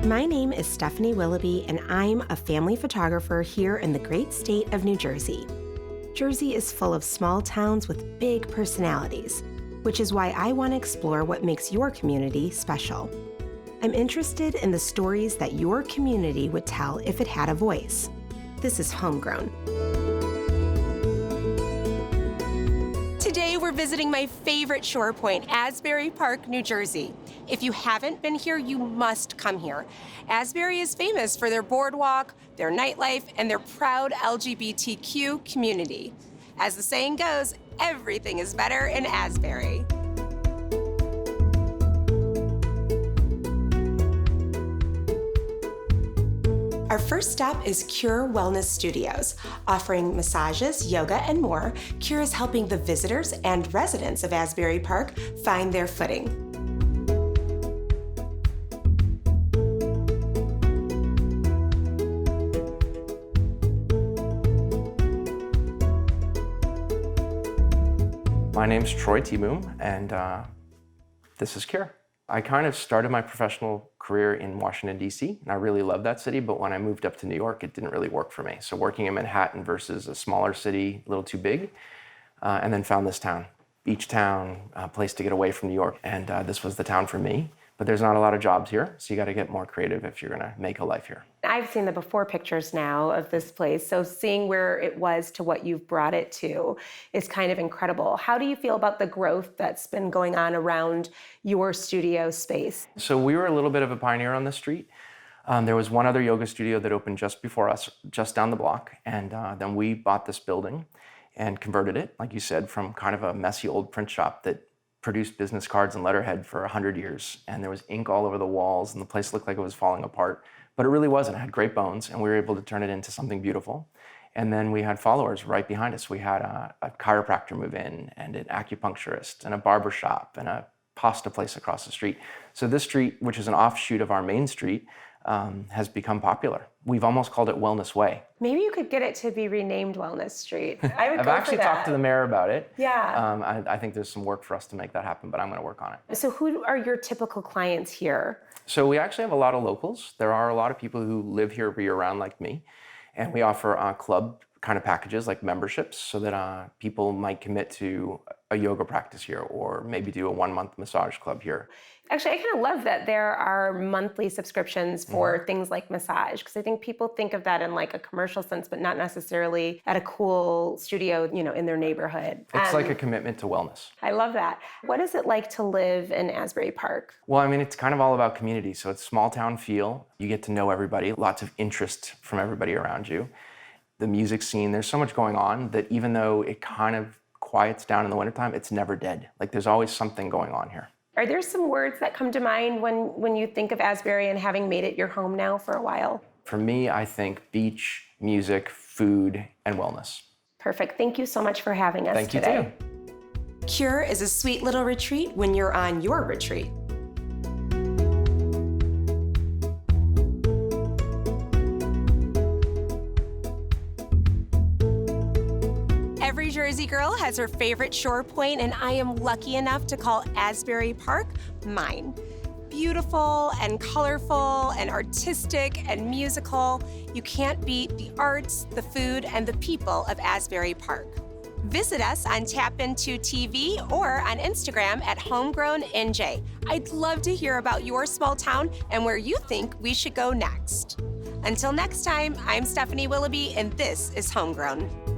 My name is Stephanie Willoughby, and I'm a family photographer here in the great state of New Jersey. Jersey is full of small towns with big personalities, which is why I want to explore what makes your community special. I'm interested in the stories that your community would tell if it had a voice. This is HomeGrown. Today we're visiting my favorite shore point, Asbury Park, New Jersey. If you haven't been here, you must come here. Asbury is famous for their boardwalk, their nightlife, and their proud LGBTQ community. As the saying goes, everything is better in Asbury. Our first stop is KUR Wellness Studios. Offering massages, yoga, and more, KUR is helping the visitors and residents of Asbury Park find their footing. My name's Troy T-Boom, and this is KUR. I kind of started my professional career in Washington, D.C., and I really loved that city, but when I moved up to New York, it didn't really work for me. So working in Manhattan versus a smaller city, a little too big, and then found this town. Beach town, a place to get away from New York, and this was the town for me. But there's not a lot of jobs here, so you got to get more creative if you're going to make a life here. I've seen the before pictures now of this place, so seeing where it was to what you've brought it to is kind of incredible. How do you feel about the growth that's been going on around your studio space? So we were a little bit of a pioneer on the street. There was one other yoga studio that opened just before us, just down the block, and then we bought this building and converted it, like you said, from kind of a messy old print shop that produced business cards and letterhead for 100 years, and there was ink all over the walls, and the place looked like it was falling apart. But it really wasn't. It had great bones, and we were able to turn it into something beautiful. And then we had followers right behind us. We had a chiropractor move in, and an acupuncturist, and a barber shop, and a pasta place across the street. So this street, which is an offshoot of our main street, has become popular. We've almost called it Wellness Way. Maybe you could get it to be renamed Wellness Street. I would I've go actually for that. talked to the mayor about it. Yeah. I think there's some work for us to make that happen, but I'm going to work on it. So who are your typical clients here? So we actually have a lot of locals. There are a lot of people who live here year-round like me, and we offer club kind of packages like memberships so that people might commit to a yoga practice here or maybe do a 1-month massage club here. Actually, I kind of love that there are monthly subscriptions for things like massage, because I think people think of that in like a commercial sense, but not necessarily at a cool studio, in their neighborhood. It's like a commitment to wellness. I love that. What is it like to live in Asbury Park? Well, I mean, it's kind of all about community. So it's small town feel. You get to know everybody, lots of interest from everybody around you. The music scene, there's so much going on that even though it kind of quiets down in the wintertime, it's never dead. Like there's always something going on here. Are there some words that come to mind when you think of Asbury and having made it your home now for a while? For me, I think beach, music, food, and wellness. Perfect. Thank you so much for having us today. Thank you too. KUR is a sweet little retreat when you're on your retreat. Every Jersey girl has her favorite shore point, and I am lucky enough to call Asbury Park mine. Beautiful and colorful and artistic and musical, you can't beat the arts, the food, and the people of Asbury Park. Visit us on Tap Into TV or on Instagram at HomeGrownNJ. I'd love to hear about your small town and where you think we should go next. Until next time, I'm Stephanie Willoughby, and this is HomeGrown.